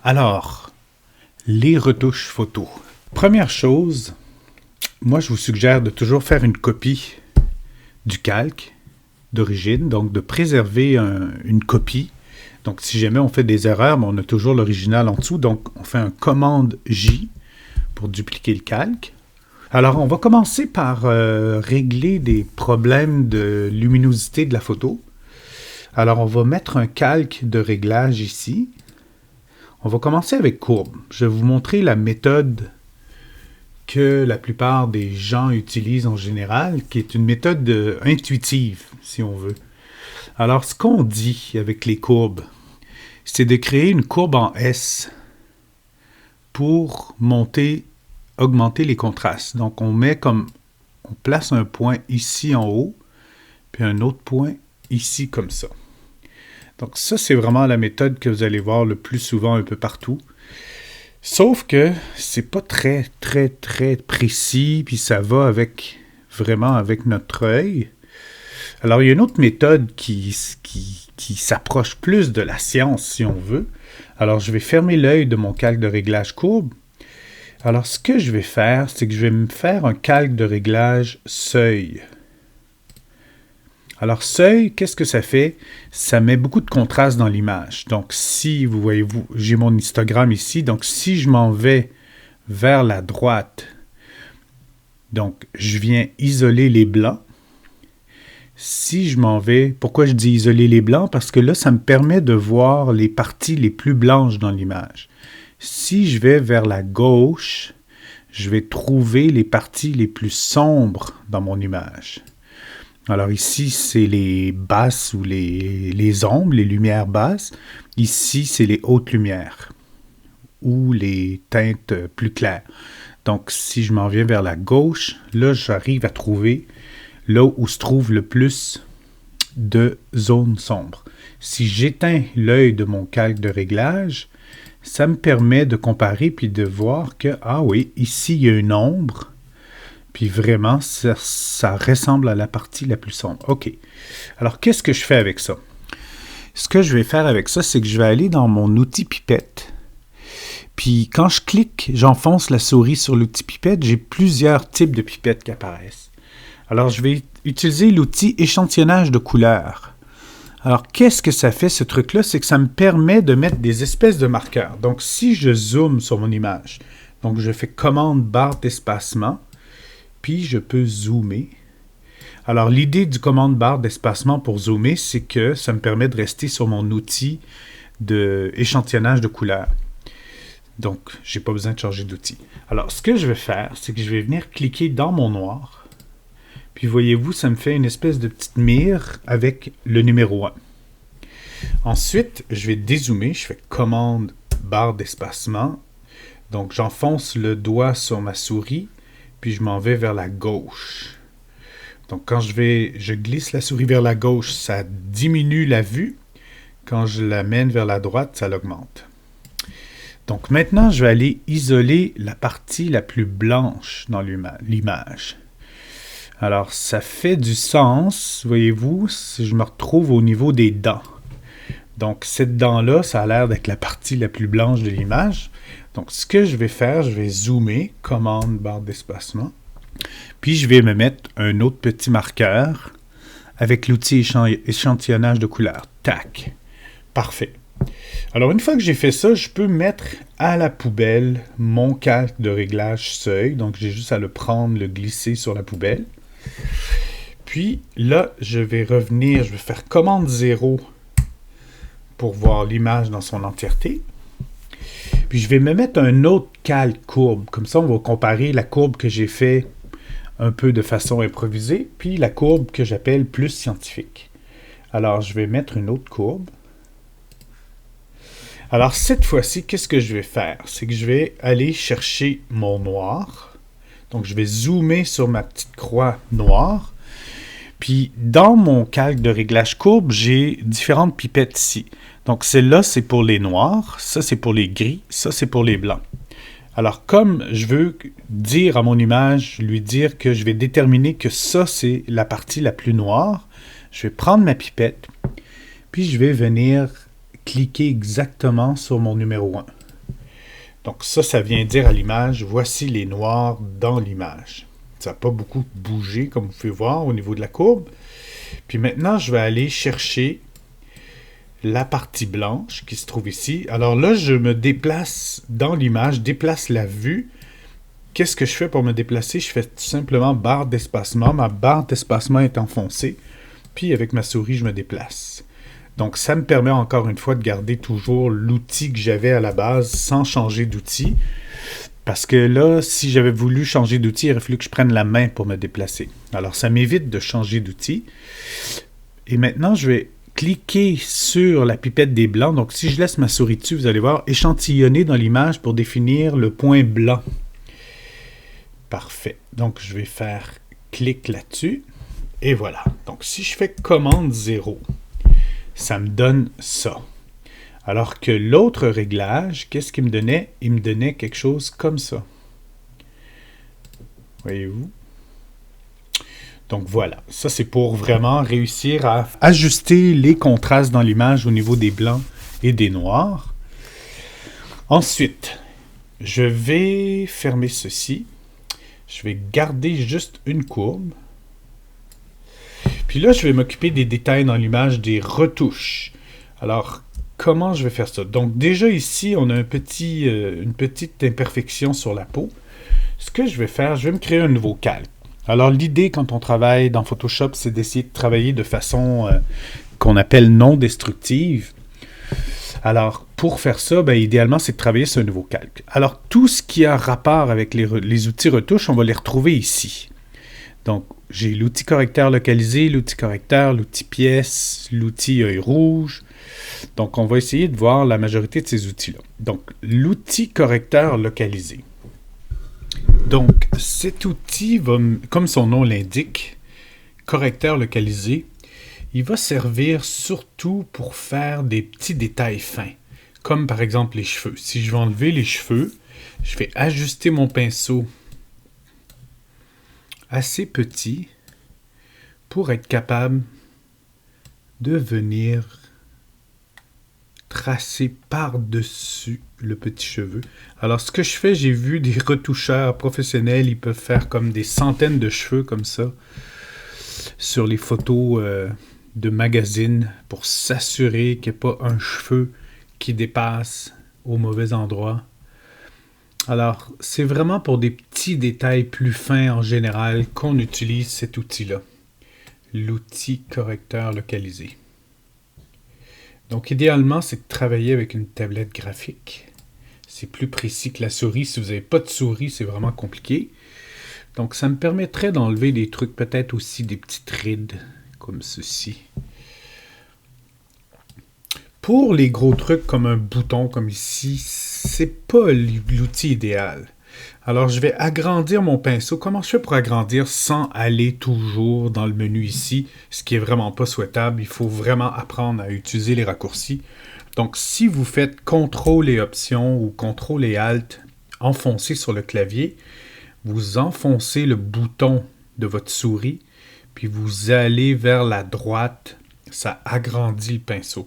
Alors, les retouches photos. Première chose, moi je vous suggère de toujours faire une copie du calque d'origine, donc de préserver une copie. Donc si jamais on fait des erreurs, on a toujours l'original en dessous, donc on fait un commande J pour dupliquer le calque. Alors on va commencer par régler des problèmes de luminosité de la photo. Alors on va mettre un calque de réglage ici. On va commencer avec courbe. Je vais vous montrer la méthode que la plupart des gens utilisent en général, qui est une méthode intuitive, si on veut. Alors, ce qu'on dit avec les courbes, c'est de créer une courbe en S pour augmenter les contrastes. Donc, on place un point ici en haut, puis un autre point ici comme ça. Donc ça, c'est vraiment la méthode que vous allez voir le plus souvent un peu partout. Sauf que c'est pas très, très, très précis, puis ça va vraiment avec notre œil. Alors, il y a une autre méthode qui s'approche plus de la science, si on veut. Alors, je vais fermer l'œil de mon calque de réglage courbe. Alors, ce que je vais faire, c'est que je vais me faire un calque de réglage seuil. Alors, seuil, qu'est-ce que ça fait? Ça met beaucoup de contraste dans l'image. Donc, si vous voyez, j'ai mon histogramme ici. Donc, si je m'en vais vers la droite, donc, je viens isoler les blancs. Si je m'en vais, pourquoi je dis isoler les blancs? Parce que là, ça me permet de voir les parties les plus blanches dans l'image. Si je vais vers la gauche, je vais trouver les parties les plus sombres dans mon image. Alors ici, c'est les basses ou les ombres, les lumières basses. Ici, c'est les hautes lumières ou les teintes plus claires. Donc, si je m'en viens vers la gauche, là, j'arrive à trouver là où se trouve le plus de zones sombres. Si j'éteins l'œil de mon calque de réglage, ça me permet de comparer puis de voir que, ah oui, ici, il y a une ombre. Puis vraiment, ça ressemble à la partie la plus sombre. OK. Alors, qu'est-ce que je fais avec ça? Ce que je vais faire avec ça, c'est que je vais aller dans mon outil pipette. Puis quand je clique, j'enfonce la souris sur l'outil pipette, j'ai plusieurs types de pipettes qui apparaissent. Alors, je vais utiliser l'outil échantillonnage de couleurs. Alors, qu'est-ce que ça fait, ce truc-là? C'est que ça me permet de mettre des espèces de marqueurs. Donc, si je zoome sur mon image, donc je fais commande barre d'espacement, puis je peux zoomer. Alors, l'idée du commande barre d'espacement pour zoomer, c'est que ça me permet de rester sur mon outil d'échantillonnage de couleurs. Donc, je n'ai pas besoin de changer d'outil. Alors, ce que je vais faire, c'est que je vais venir cliquer dans mon noir. Puis, voyez-vous, ça me fait une espèce de petite mire avec le numéro 1. Ensuite, je vais dézoomer. Je fais commande barre d'espacement. Donc, j'enfonce le doigt sur ma souris. Puis je m'en vais vers la gauche. Donc quand je glisse la souris vers la gauche, ça diminue la vue. Quand je la mène vers la droite, ça l'augmente. Donc maintenant, je vais aller isoler la partie la plus blanche dans l'image. Alors ça fait du sens, voyez-vous, si je me retrouve au niveau des dents. Donc cette dent-là, ça a l'air d'être la partie la plus blanche de l'image. Donc, ce que je vais faire, je vais zoomer, commande barre d'espacement, puis je vais me mettre un autre petit marqueur avec l'outil échantillonnage de couleurs. Tac! Parfait. Alors, une fois que j'ai fait ça, je peux mettre à la poubelle mon calque de réglage seuil. Donc, j'ai juste à le prendre, le glisser sur la poubelle. Puis, là, je vais revenir, je vais faire commande 0 pour voir l'image dans son entièreté. Puis je vais me mettre un autre calque courbe. Comme ça, on va comparer la courbe que j'ai fait un peu de façon improvisée, puis la courbe que j'appelle plus scientifique. Alors, je vais mettre une autre courbe. Alors, cette fois-ci, qu'est-ce que je vais faire? C'est que je vais aller chercher mon noir. Donc, je vais zoomer sur ma petite croix noire. Puis, dans mon calque de réglage courbe, j'ai différentes pipettes ici. Donc, celle-là, c'est pour les noirs. Ça, c'est pour les gris. Ça, c'est pour les blancs. Alors, comme je veux dire à mon image, lui dire que je vais déterminer que ça, c'est la partie la plus noire, je vais prendre ma pipette, puis je vais venir cliquer exactement sur mon numéro 1. Donc ça vient dire à l'image, voici les noirs dans l'image. Ça n'a pas beaucoup bougé, comme vous pouvez voir, au niveau de la courbe. Puis maintenant, je vais aller chercher la partie blanche qui se trouve ici. Alors là, je me déplace dans l'image, déplace la vue. Qu'est-ce que je fais pour me déplacer? Je fais tout simplement barre d'espacement. Ma barre d'espacement est enfoncée. Puis avec ma souris, je me déplace. Donc ça me permet encore une fois de garder toujours l'outil que j'avais à la base sans changer d'outil. Parce que là, si j'avais voulu changer d'outil, il aurait fallu que je prenne la main pour me déplacer. Alors ça m'évite de changer d'outil. Et maintenant, je vais cliquer sur la pipette des blancs. Donc, si je laisse ma souris dessus, vous allez voir échantillonner dans l'image pour définir le point blanc. Parfait. Donc, je vais faire clic là-dessus. Et voilà. Donc, si je fais commande 0, ça me donne ça. Alors que l'autre réglage, qu'est-ce qu'il me donnait? Il me donnait quelque chose comme ça. Voyez-vous? Donc voilà, ça c'est pour vraiment réussir à ajuster les contrastes dans l'image au niveau des blancs et des noirs. Ensuite, je vais fermer ceci. Je vais garder juste une courbe. Puis là, je vais m'occuper des détails dans l'image, des retouches. Alors, comment je vais faire ça? Donc déjà ici, on a une petite imperfection sur la peau. Ce que je vais faire, je vais me créer un nouveau calque. Alors, l'idée quand on travaille dans Photoshop, c'est d'essayer de travailler de façon qu'on appelle non destructive. Alors, pour faire ça, idéalement, c'est de travailler sur un nouveau calque. Alors, tout ce qui a rapport avec les outils retouches, on va les retrouver ici. Donc, j'ai l'outil correcteur localisé, l'outil correcteur, l'outil pièce, l'outil œil rouge. Donc, on va essayer de voir la majorité de ces outils-là. Donc, l'outil correcteur localisé. Donc, cet outil va, comme son nom l'indique, correcteur localisé, il va servir surtout pour faire des petits détails fins, comme par exemple les cheveux. Si je veux enlever les cheveux, je vais ajuster mon pinceau assez petit pour être capable de venir tracer par-dessus le petit cheveu. Alors, ce que je fais, j'ai vu des retoucheurs professionnels, ils peuvent faire comme des centaines de cheveux comme ça sur les photos de magazines pour s'assurer qu'il n'y ait pas un cheveu qui dépasse au mauvais endroit. Alors, c'est vraiment pour des petits détails plus fins en général qu'on utilise cet outil-là, l'outil correcteur localisé. Donc, idéalement, c'est de travailler avec une tablette graphique. C'est plus précis que la souris. Si vous n'avez pas de souris, c'est vraiment compliqué. Donc, ça me permettrait d'enlever des trucs, peut-être aussi des petites rides, comme ceci. Pour les gros trucs, comme un bouton, comme ici, c'est pas l'outil idéal. Alors, je vais agrandir mon pinceau. Comment je fais pour agrandir sans aller toujours dans le menu ici, ce qui est vraiment pas souhaitable. Il faut vraiment apprendre à utiliser les raccourcis. Donc, si vous faites CTRL et Option ou CTRL et Alt enfoncé sur le clavier, vous enfoncez le bouton de votre souris, puis vous allez vers la droite, ça agrandit le pinceau.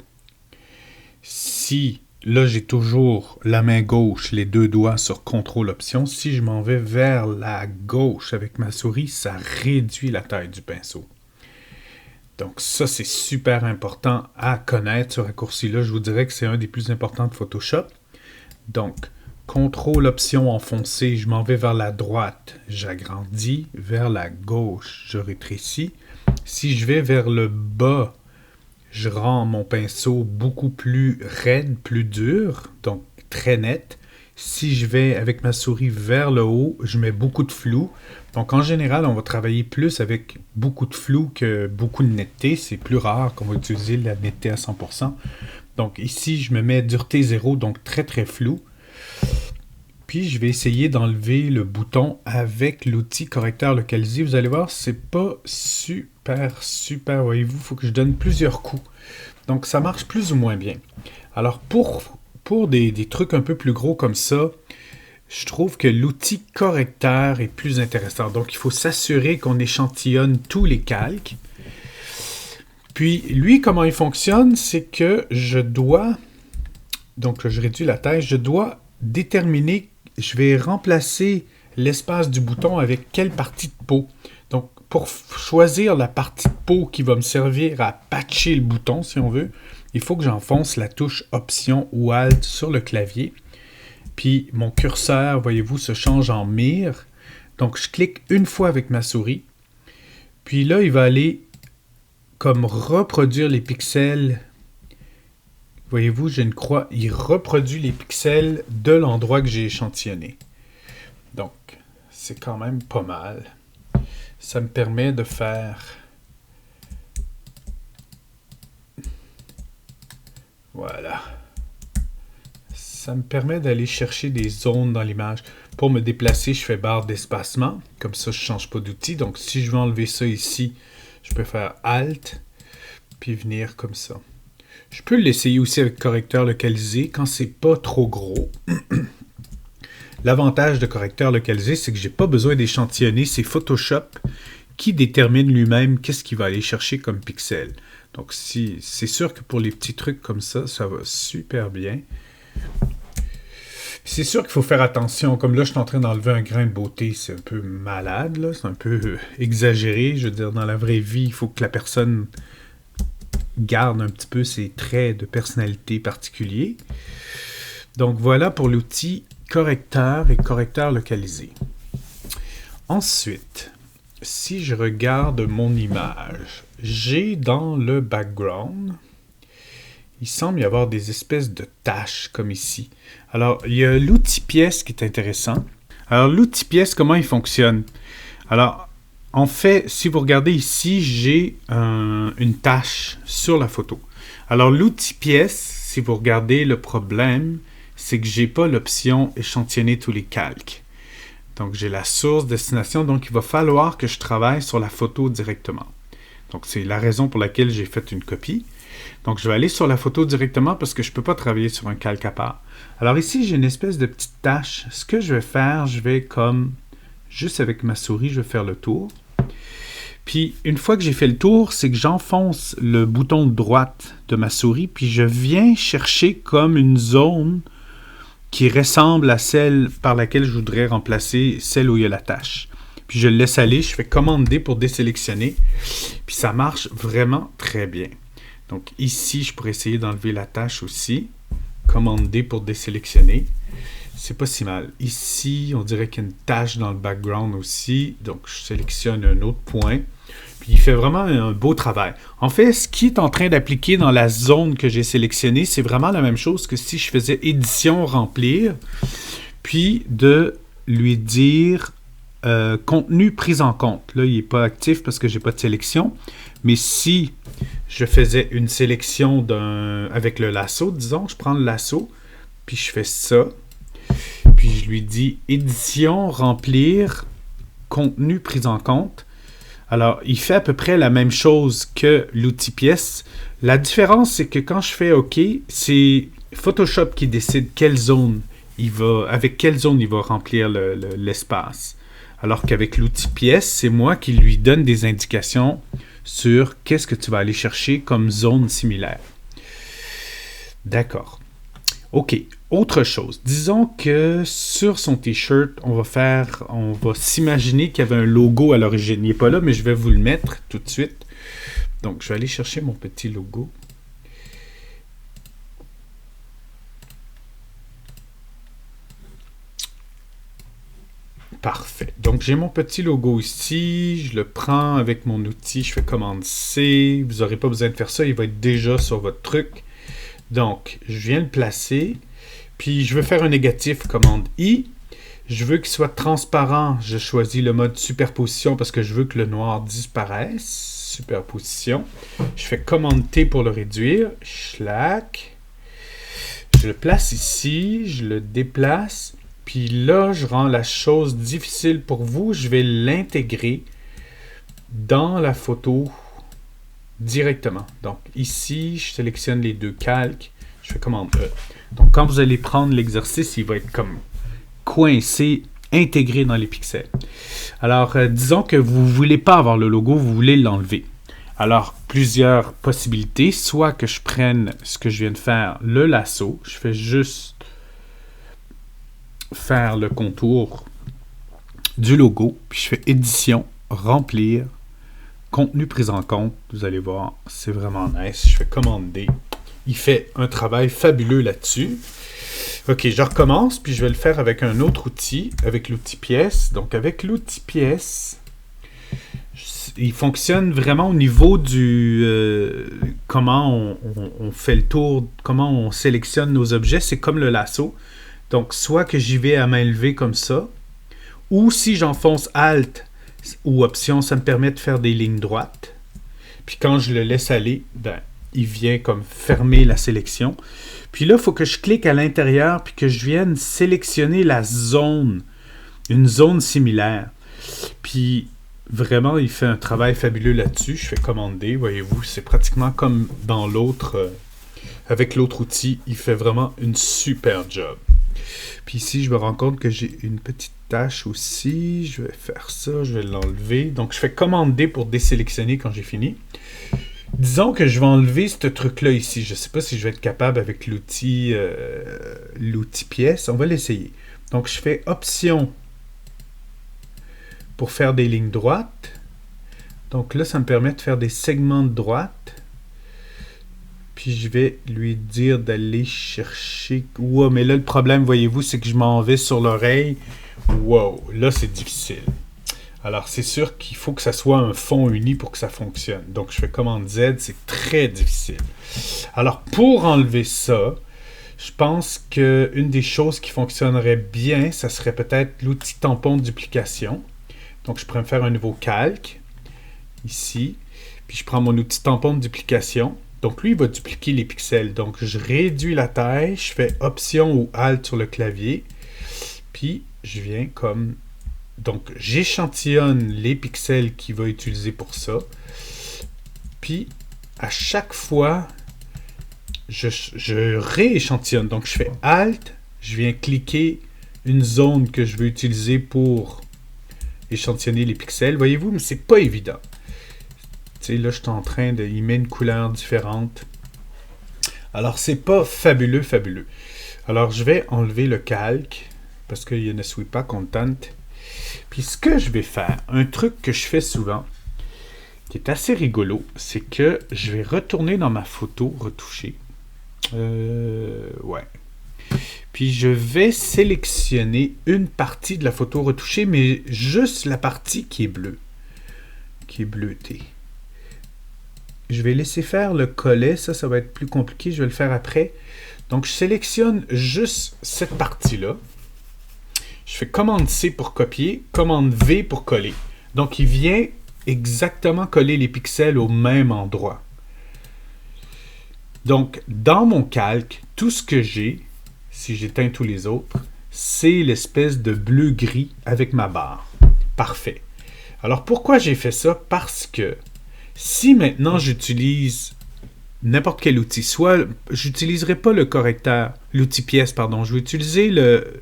Si là, j'ai toujours la main gauche, les deux doigts sur CTRL-Option. Si je m'en vais vers la gauche avec ma souris, ça réduit la taille du pinceau. Donc ça, c'est super important à connaître, ce raccourci-là. Je vous dirais que c'est un des plus importants de Photoshop. Donc, CTRL-Option enfoncé, je m'en vais vers la droite, j'agrandis. Vers la gauche, je rétrécis. Si je vais vers le bas, je rends mon pinceau beaucoup plus raide, plus dur, donc très net. Si je vais avec ma souris vers le haut, je mets beaucoup de flou. Donc en général, on va travailler plus avec beaucoup de flou que beaucoup de netteté. C'est plus rare qu'on va utiliser la netteté à 100%. Donc ici, je me mets dureté 0, donc très très flou. Puis je vais essayer d'enlever le bouton avec l'outil correcteur localisé. Vous allez voir, c'est pas super, voyez-vous, il faut que je donne plusieurs coups. Donc ça marche plus ou moins bien. Alors pour des trucs un peu plus gros comme ça, je trouve que l'outil correcteur est plus intéressant. Donc, il faut s'assurer qu'on échantillonne tous les calques. Puis, lui, comment il fonctionne, c'est que je dois, donc je réduis la taille, je dois déterminer, je vais remplacer l'espace du bouton avec quelle partie de peau. Donc, pour choisir la partie de peau qui va me servir à patcher le bouton, si on veut, il faut que j'enfonce la touche Option ou Alt sur le clavier. Puis mon curseur, voyez-vous, se change en mire. Donc, je clique une fois avec ma souris. Puis là, il va aller comme reproduire les pixels. Voyez-vous, j'ai une croix. Il reproduit les pixels de l'endroit que j'ai échantillonné. Donc, c'est quand même pas mal. Ça me permet de faire... Voilà. Ça me permet d'aller chercher des zones dans l'image. Pour me déplacer, je fais barre d'espacement. Comme ça, je ne change pas d'outil. Donc, si je veux enlever ça ici, je peux faire Alt, puis venir comme ça. Je peux l'essayer aussi avec correcteur localisé quand c'est pas trop gros. L'avantage de correcteur localisé, c'est que j'ai pas besoin d'échantillonner. C'est Photoshop qui détermine lui-même qu'est-ce qu'il va aller chercher comme pixel. Donc, c'est sûr que pour les petits trucs comme ça, ça va super bien. C'est sûr qu'il faut faire attention. Comme là, je suis en train d'enlever un grain de beauté. C'est un peu malade, là. C'est un peu exagéré. Je veux dire, dans la vraie vie, il faut que la personne garde un petit peu ses traits de personnalité particuliers. Donc, voilà pour l'outil correcteur et correcteur localisé. Ensuite, si je regarde mon image, j'ai dans le background... Il semble y avoir des espèces de taches comme ici. Alors, il y a l'outil pièce qui est intéressant. Alors, l'outil pièce, comment il fonctionne? Alors, en fait, si vous regardez ici, j'ai une tache sur la photo. Alors, l'outil pièce, si vous regardez le problème, c'est que je n'ai pas l'option échantillonner tous les calques. Donc, j'ai la source, destination. Donc, il va falloir que je travaille sur la photo directement. Donc, c'est la raison pour laquelle j'ai fait une copie. Donc, je vais aller sur la photo directement parce que je ne peux pas travailler sur un calque à part. Alors ici, j'ai une espèce de petite tache. Ce que je vais faire, je vais comme, juste avec ma souris, je vais faire le tour. Puis, une fois que j'ai fait le tour, c'est que j'enfonce le bouton de droite de ma souris, puis je viens chercher comme une zone qui ressemble à celle par laquelle je voudrais remplacer celle où il y a la tache. Puis, je le laisse aller, je fais commande D pour désélectionner, puis ça marche vraiment très bien. Donc ici, je pourrais essayer d'enlever la tache aussi. Commande D pour désélectionner. C'est pas si mal. Ici, on dirait qu'il y a une tache dans le background aussi. Donc je sélectionne un autre point. Puis il fait vraiment un beau travail. En fait, ce qui est en train d'appliquer dans la zone que j'ai sélectionnée, c'est vraiment la même chose que si je faisais édition, remplir. Puis de lui dire contenu pris en compte. Là, il n'est pas actif parce que je n'ai pas de sélection. Mais si je faisais une sélection avec le lasso, disons, je prends le lasso, puis je fais ça, puis je lui dis édition, remplir, contenu pris en compte. Alors, il fait à peu près la même chose que l'outil pièce. La différence, c'est que quand je fais OK, c'est Photoshop qui décide avec quelle zone il va remplir l'espace. Alors qu'avec l'outil pièce, c'est moi qui lui donne des indications sur qu'est-ce que tu vas aller chercher comme zone similaire. D'accord. OK. Autre chose. Disons que sur son t-shirt, on va s'imaginer qu'il y avait un logo à l'origine. Il n'est pas là, mais je vais vous le mettre tout de suite. Donc, je vais aller chercher mon petit logo. Parfait. Donc, j'ai mon petit logo ici. Je le prends avec mon outil. Je fais commande C. Vous n'aurez pas besoin de faire ça. Il va être déjà sur votre truc. Donc, je viens le placer. Puis, je veux faire un négatif. Commande I. Je veux qu'il soit transparent. Je choisis le mode superposition parce que je veux que le noir disparaisse. Superposition. Je fais commande T pour le réduire. Schlack. Je le place ici. Je le déplace. Puis là, je rends la chose difficile pour vous. Je vais l'intégrer dans la photo directement. Donc ici, je sélectionne les deux calques. Je fais commande E. Donc quand vous allez prendre l'exercice, il va être comme coincé, intégré dans les pixels. Alors, disons que vous ne voulez pas avoir le logo, vous voulez l'enlever. Alors, plusieurs possibilités. Soit que je prenne ce que je viens de faire, le lasso. Je fais juste faire le contour du logo. Puis je fais édition, remplir, contenu pris en compte. Vous allez voir, c'est vraiment nice. Je fais commande D. Il fait un travail fabuleux là-dessus. Ok, je recommence, puis je vais le faire avec un autre outil, avec l'outil pièce. Donc, avec l'outil pièce, il fonctionne vraiment au niveau du comment on fait le tour, comment on sélectionne nos objets. C'est comme le lasso. Donc, soit que j'y vais à main levée comme ça, ou si j'enfonce Alt ou Option, ça me permet de faire des lignes droites. Puis quand je le laisse aller, ben, il vient comme fermer la sélection. Puis là, il faut que je clique à l'intérieur puis que je vienne sélectionner la zone, une zone similaire. Puis vraiment, il fait un travail fabuleux là-dessus. Je fais commande D, voyez-vous, c'est pratiquement comme dans l'autre, avec l'autre outil. Il fait vraiment une super job. Puis ici, je me rends compte que j'ai une petite tâche aussi. Je vais faire ça, je vais l'enlever. Donc, je fais commande D pour désélectionner quand j'ai fini. Disons que je vais enlever ce truc-là ici. Je ne sais pas si je vais être capable avec l'outil pièce. On va l'essayer. Donc, je fais Option pour faire des lignes droites. Donc là, ça me permet de faire des segments de droite. Puis je vais lui dire d'aller chercher... Wow, mais là, le problème, voyez-vous, c'est que je m'en vais sur l'oreille. Wow, là, c'est difficile. Alors, c'est sûr qu'il faut que ça soit un fond uni pour que ça fonctionne. Donc, je fais commande Z, c'est très difficile. Alors, pour enlever ça, je pense qu'une des choses qui fonctionnerait bien, ça serait peut-être l'outil tampon de duplication. Donc, je pourrais me faire un nouveau calque, ici. Puis, je prends mon outil tampon de duplication. Donc, lui, il va dupliquer les pixels. Donc, je réduis la taille, je fais Option ou Alt sur le clavier. Puis, je viens comme... Donc, j'échantillonne les pixels qu'il va utiliser pour ça. Puis, à chaque fois, je rééchantillonne. Donc, je fais Alt, je viens cliquer une zone que je veux utiliser pour échantillonner les pixels. Voyez-vous, mais c'est pas évident. Tu sais, là, je suis en train de y mettre une couleur différente. Alors, c'est pas fabuleux, fabuleux. Alors, je vais enlever le calque parce qu'il ne suis pas contente. Puis ce que je vais faire, un truc que je fais souvent, qui est assez rigolo, c'est que je vais retourner dans ma photo retouchée. Ouais. Puis je vais sélectionner une partie de la photo retouchée, mais juste la partie qui est bleue, qui est bleutée. Je vais laisser faire le collet, ça va être plus compliqué, je vais le faire après. Donc je sélectionne juste cette partie-là. Je fais commande C pour copier, commande V pour coller. Donc, il vient exactement coller les pixels au même endroit. Donc, dans mon calque, tout ce que j'ai, si j'éteins tous les autres, c'est l'espèce de bleu-gris avec ma barre. Parfait. Alors, pourquoi j'ai fait ça? Parce que si maintenant j'utilise n'importe quel outil, soit j'utiliserai pas le correcteur, l'outil pièce, pardon, je vais utiliser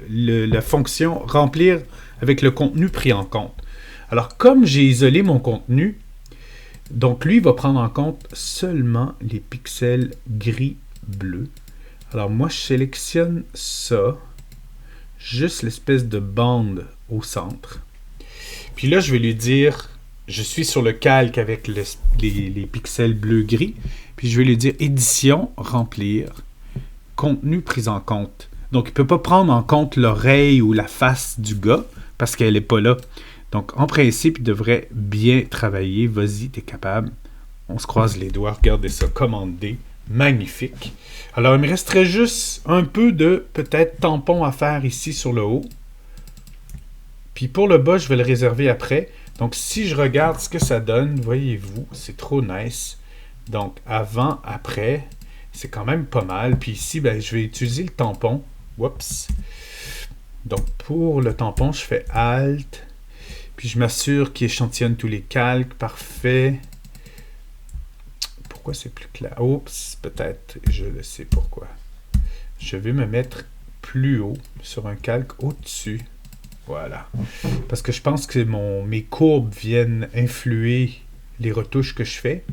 la fonction remplir avec le contenu pris en compte. Alors, comme j'ai isolé mon contenu, donc lui va prendre en compte seulement les pixels gris-bleu. Alors, moi, je sélectionne ça, juste l'espèce de bande au centre. Puis là, je vais lui dire, je suis sur le calque avec les pixels bleu-gris, puis je vais lui dire édition, remplir, contenu pris en compte. Donc, il ne peut pas prendre en compte l'oreille ou la face du gars parce qu'elle n'est pas là. Donc, en principe, il devrait bien travailler. Vas-y, tu es capable. On se croise les doigts. Regardez ça, commande D. Magnifique. Alors, il me resterait juste un peu de peut-être tampon à faire ici sur le haut. Puis pour le bas, je vais le réserver après. Donc, si je regarde ce que ça donne, voyez-vous, c'est trop nice. Donc, avant, après, c'est quand même pas mal. Puis ici, ben, je vais utiliser le tampon. Oups. Donc, pour le tampon, je fais Alt. Puis, je m'assure qu'il échantillonne tous les calques. Parfait. Pourquoi c'est plus clair? Oups, peut-être. Je le sais pourquoi. Je vais me mettre plus haut, sur un calque au-dessus. Voilà. Parce que je pense que mes courbes viennent influer les retouches que je fais.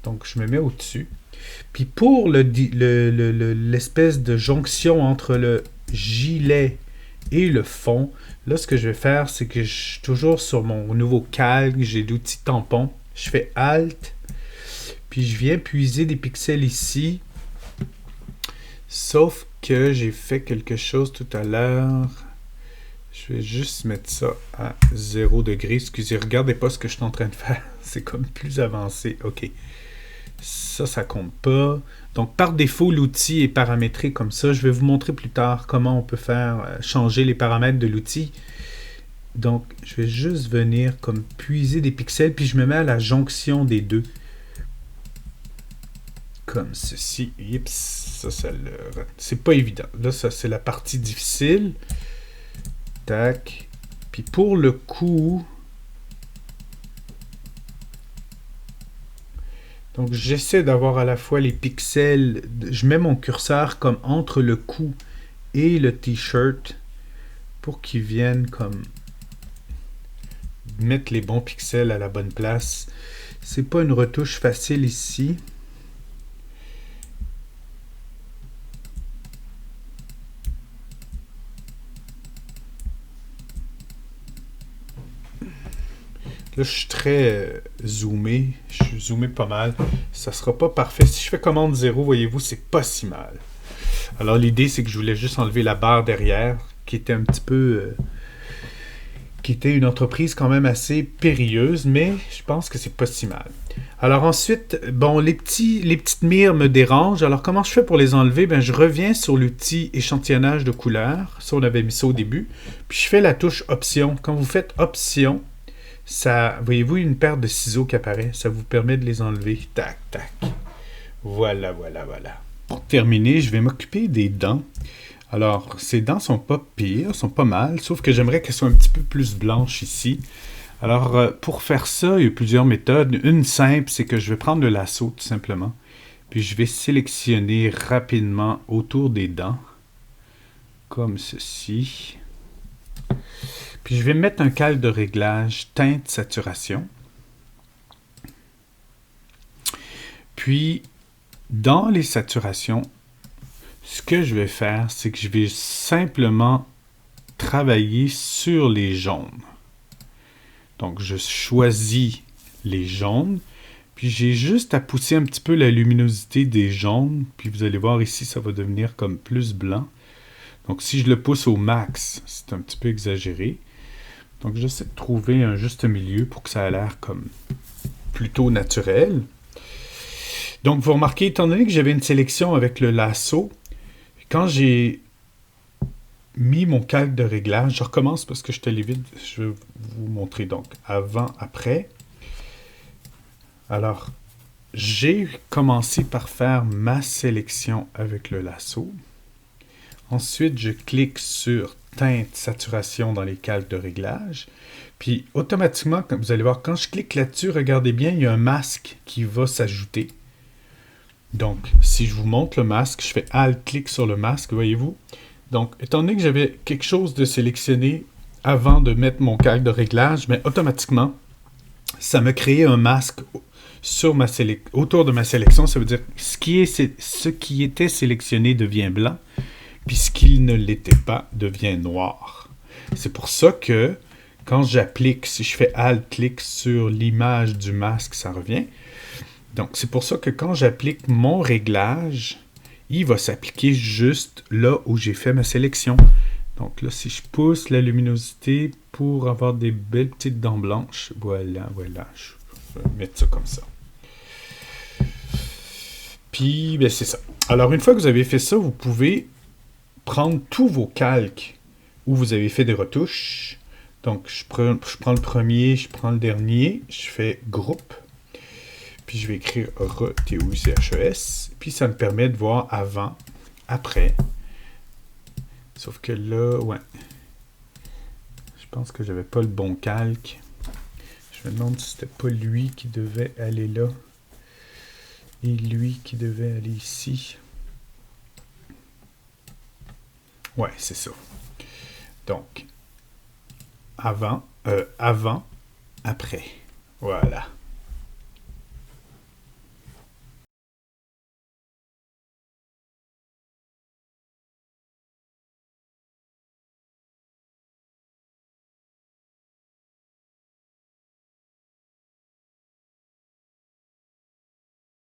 Donc, je me mets au-dessus. Puis pour l'espèce de jonction entre le gilet et le fond, là, ce que je vais faire, c'est que je suis toujours sur mon nouveau calque, j'ai l'outil tampon. Je fais Alt, puis je viens puiser des pixels ici. Sauf que j'ai fait quelque chose tout à l'heure. Je vais juste mettre ça à 0 degré. Excusez, regardez pas ce que je suis en train de faire. C'est comme plus avancé. OK. Ça compte pas. Donc, par défaut, l'outil est paramétré comme ça. Je vais vous montrer plus tard comment on peut faire changer les paramètres de l'outil. Donc, je vais juste venir comme puiser des pixels, puis je me mets à la jonction des deux. Comme ceci. Oups, c'est pas évident. Là, ça, c'est la partie difficile. Tac. Puis pour le coup... Donc, j'essaie d'avoir à la fois les pixels. Je mets mon curseur comme entre le cou et le t-shirt pour qu'ils viennent comme mettre les bons pixels à la bonne place. C'est pas une retouche facile ici. Là, je suis très zoomé. Je suis zoomé pas mal. Ça sera pas parfait. Si je fais commande 0, voyez-vous, c'est pas si mal. Alors, l'idée, c'est que je voulais juste enlever la barre derrière, qui était un petit peu... qui était une entreprise quand même assez périlleuse, mais je pense que c'est pas si mal. Alors ensuite, bon, les petites mires me dérangent. Alors, comment je fais pour les enlever? Ben, je reviens sur l'outil échantillonnage de couleurs. Ça, on avait mis ça au début. Puis, je fais la touche Option. Quand vous faites Option... Ça, voyez-vous une paire de ciseaux qui apparaît? Ça vous permet de les enlever. Tac, tac. Voilà, voilà, voilà. Pour terminer, je vais m'occuper des dents. Alors, ces dents sont pas pires, sont pas mal, sauf que j'aimerais qu'elles soient un petit peu plus blanches ici. Alors, pour faire ça, il y a plusieurs méthodes. Une simple, c'est que je vais prendre le lasso, tout simplement. Puis, je vais sélectionner rapidement autour des dents, comme ceci. Puis je vais mettre un calque de réglage teinte saturation. Puis, dans les saturations, ce que je vais faire, c'est que je vais simplement travailler sur les jaunes. Donc, je choisis les jaunes. Puis, j'ai juste à pousser un petit peu la luminosité des jaunes. Puis, vous allez voir ici, ça va devenir comme plus blanc. Donc, si je le pousse au max, c'est un petit peu exagéré. Donc, j'essaie de trouver un juste milieu pour que ça ait l'air comme plutôt naturel. Donc, vous remarquez, étant donné que j'avais une sélection avec le lasso, quand j'ai mis mon calque de réglage, je recommence parce que je te l'évite, je vais vous montrer donc avant, après. Alors, j'ai commencé par faire ma sélection avec le lasso. Ensuite, je clique sur teinte, saturation dans les calques de réglage. Puis, automatiquement, comme vous allez voir, quand je clique là-dessus, regardez bien, il y a un masque qui va s'ajouter. Donc, si je vous montre le masque, je fais Alt-clic sur le masque, voyez-vous. Donc, étant donné que j'avais quelque chose de sélectionné avant de mettre mon calque de réglage, mais automatiquement, ça me crée un masque sur autour de ma sélection. Ça veut dire que ce qui était sélectionné devient blanc. Puis ce qui ne l'était pas devient noir. C'est pour ça que quand j'applique, si je fais Alt-clic sur l'image du masque, ça revient. Donc c'est pour ça que quand j'applique mon réglage, il va s'appliquer juste là où j'ai fait ma sélection. Donc là, si je pousse la luminosité pour avoir des belles petites dents blanches, voilà, je vais mettre ça comme ça. Puis, ben c'est ça. Alors une fois que vous avez fait ça, vous pouvez prendre tous vos calques où vous avez fait des retouches. Donc, je prends le premier, je prends le dernier, je fais groupe, puis je vais écrire RETOUCHES, puis ça me permet de voir avant, après. Sauf que là, ouais, je pense que j'avais pas le bon calque. Je me demande si c'était pas lui qui devait aller là, et lui qui devait aller ici. Ouais, c'est ça. Donc, avant, après. Voilà.